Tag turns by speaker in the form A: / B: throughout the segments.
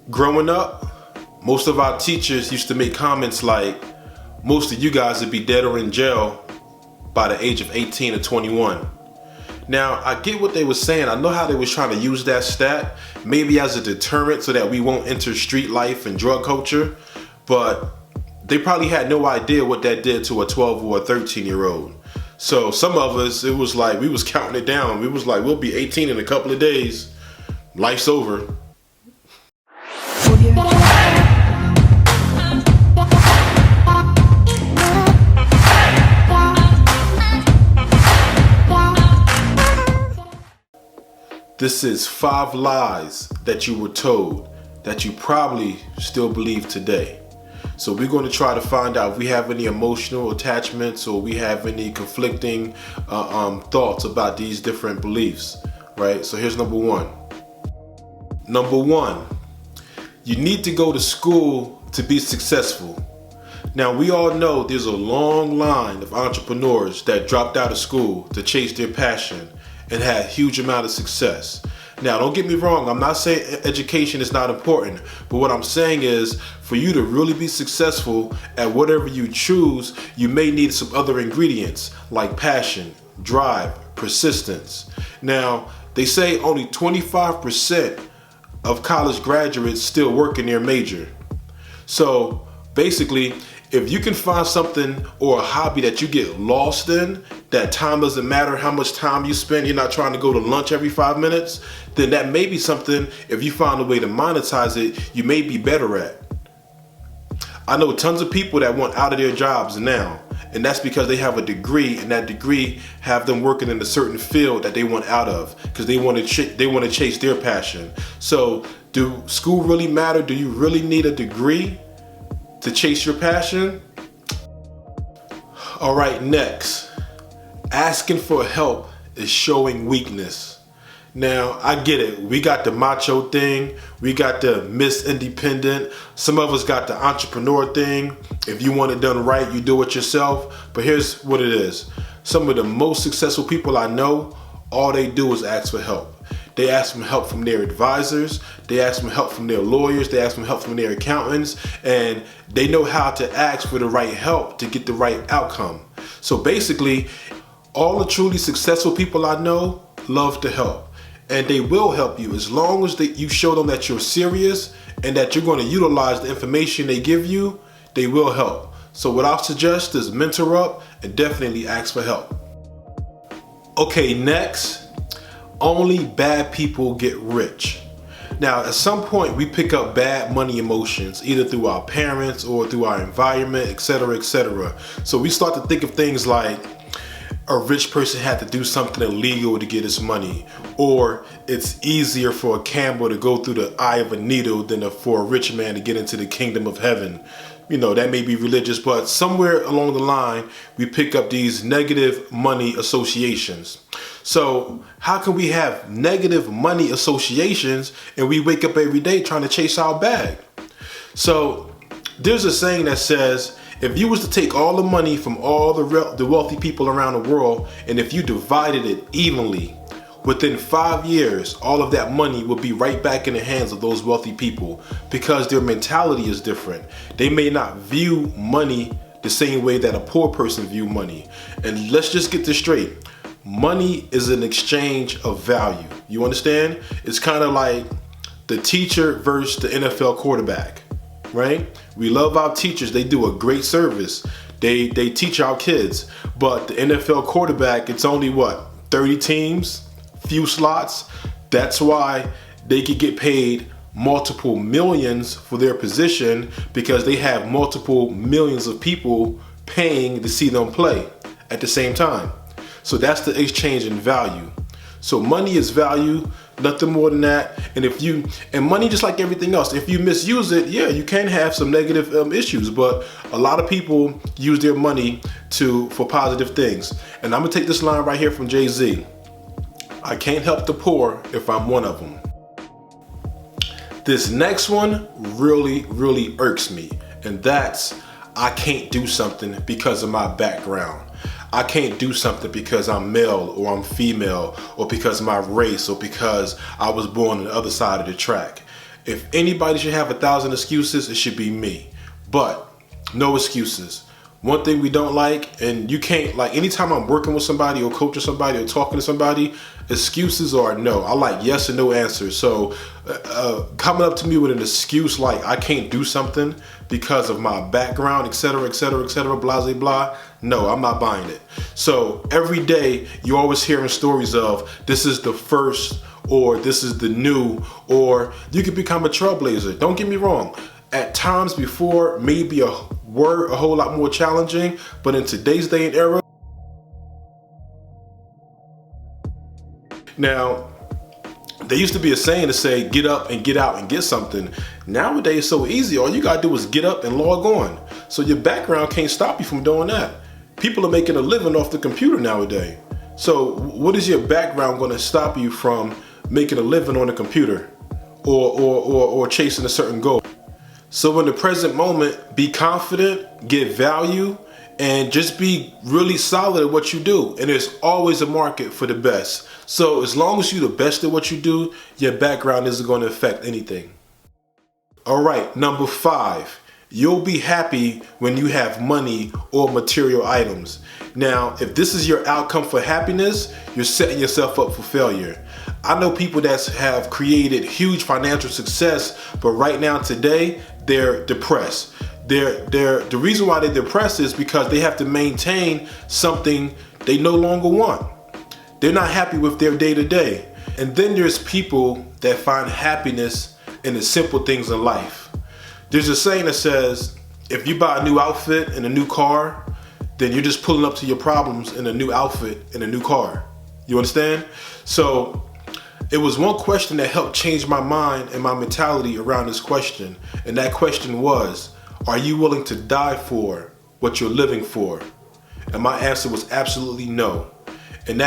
A: Growing up, most of our teachers used to make comments like, most of you guys would be dead or in jail by the age of 18 or 21. Now, I get what they were saying. I know how they was trying to use that stat, maybe as a deterrent so that we won't enter street life and drug culture, but they probably had no idea what that did to a 12 or a 13-year-old. So some of us, it was like, we was counting it down. We was like, we'll be 18 in a couple of days. Life's over. This is 5 lies that you were told that you probably still believe today. So we're going to try to find out if we have any emotional attachments or we have any conflicting thoughts about these different beliefs, right? So here's number one. Number one, you need to go to school to be successful. Now, we all know there's a long line of entrepreneurs that dropped out of school to chase their passion and had a huge amount of success. Now, don't get me wrong, I'm not saying education is not important, but what I'm saying is for you to really be successful at whatever you choose, you may need some other ingredients like passion, drive, persistence. Now, they say only 25% of college graduates still work in their major. So basically, if you can find something or a hobby that you get lost in, that time doesn't matter how much time you spend, you're not trying to go to lunch every 5 minutes, then that may be something, if you find a way to monetize it, you may be better at. I know tons of people that want out of their jobs now, and that's because they have a degree, and that degree have them working in a certain field that they want out of, because they want to chase their passion. So, do school really matter? Do you really need a degree to chase your passion? All right, next. Asking for help is showing weakness. Now, I get it. We got the macho thing. We got the Miss Independent. Some of us got the entrepreneur thing. If you want it done right, you do it yourself. But here's what it is. Some of the most successful people I know, all they do is ask for help. They ask for help from their advisors. They ask for help from their lawyers. They ask for help from their accountants. And they know how to ask for the right help to get the right outcome. So basically, all the truly successful people I know love to help. And they will help you as long as you show them that you're serious and that you're going to utilize the information they give you. They will help. So what I suggest is mentor up and definitely ask for help. Okay, next. Only bad people get rich. Now, at some point, we pick up bad money emotions, either through our parents or through our environment, etc., etc. So we start to think of things like a rich person had to do something illegal to get his money, or it's easier for a camel to go through the eye of a needle than for a rich man to get into the kingdom of heaven. You know, that may be religious, but somewhere along the line, we pick up these negative money associations. So how can we have negative money associations and we wake up every day trying to chase our bag? So there's a saying that says, if you was to take all the money from all the wealthy people around the world, and if you divided it evenly, within 5 years, all of that money will be right back in the hands of those wealthy people because their mentality is different. They may not view money the same way that a poor person view money. And let's just get this straight. Money is an exchange of value. You understand? It's kind of like the teacher versus the NFL quarterback, right? We love our teachers. They do a great service. They teach our kids. But the NFL quarterback, it's only what? 30 teams? Few slots. That's why they could get paid multiple millions for their position, because they have multiple millions of people paying to see them play at the same time. So that's the exchange in value. So money is value, nothing more than that. And money, just like everything else, if you misuse it, yeah, you can have some negative issues, but a lot of people use their money for positive things. And I'm gonna take this line right here from Jay-Z. I can't help the poor if I'm one of them. This next one really, really irks me, and that's I can't do something because of my background. I can't do something because I'm male or I'm female or because of my race or because I was born on the other side of the track. If anybody should have 1,000 excuses, it should be me. But no excuses. One thing we don't like, and you can't, like, anytime I'm working with somebody or coaching somebody or talking to somebody, excuses are no. I like yes and no answers. So coming up to me with an excuse like I can't do something because of my background, etc., etc., etc., blah, blah, blah, no, I'm not buying it. So every day you're always hearing stories of this is the first, or this is the new, or you could become a trailblazer. Don't get me wrong. At times before, maybe a word a whole lot more challenging, but in today's day and era, now, there used to be a saying to say, get up and get out and get something. Nowadays, it's so easy. All you gotta do is get up and log on. So your background can't stop you from doing that. People are making a living off the computer nowadays. So what is your background gonna stop you from making a living on the computer or chasing a certain goal? So in the present moment, be confident, get value, and just be really solid at what you do. And there's always a market for the best. So as long as you're the best at what you do, your background isn't going to affect anything. All right, number 5. You'll be happy when you have money or material items. Now, if this is your outcome for happiness, you're setting yourself up for failure. I know people that have created huge financial success, but right now today, they're depressed. The reason why they're depressed is because they have to maintain something they no longer want. They're not happy with their day-to-day. And then there's people that find happiness in the simple things in life. There's a saying that says, if you buy a new outfit and a new car, then you're just pulling up to your problems in a new outfit and a new car. You understand? So it was one question that helped change my mind and my mentality around this question. And that question was, are you willing to die for what you're living for? And my answer was absolutely no. And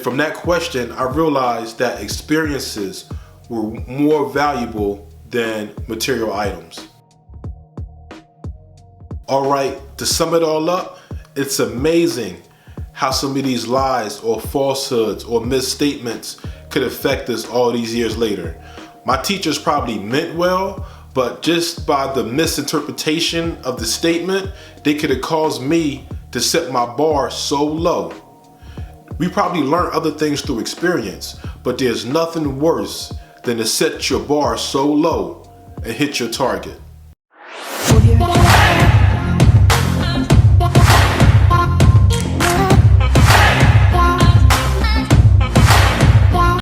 A: from that question, I realized that experiences were more valuable than material items. All right, to sum it all up, it's amazing how some of these lies or falsehoods or misstatements could affect us all these years later. My teachers probably meant well, but just by the misinterpretation of the statement, they could have caused me to set my bar so low. We probably learn other things through experience, but there's nothing worse than to set your bar so low and hit your target.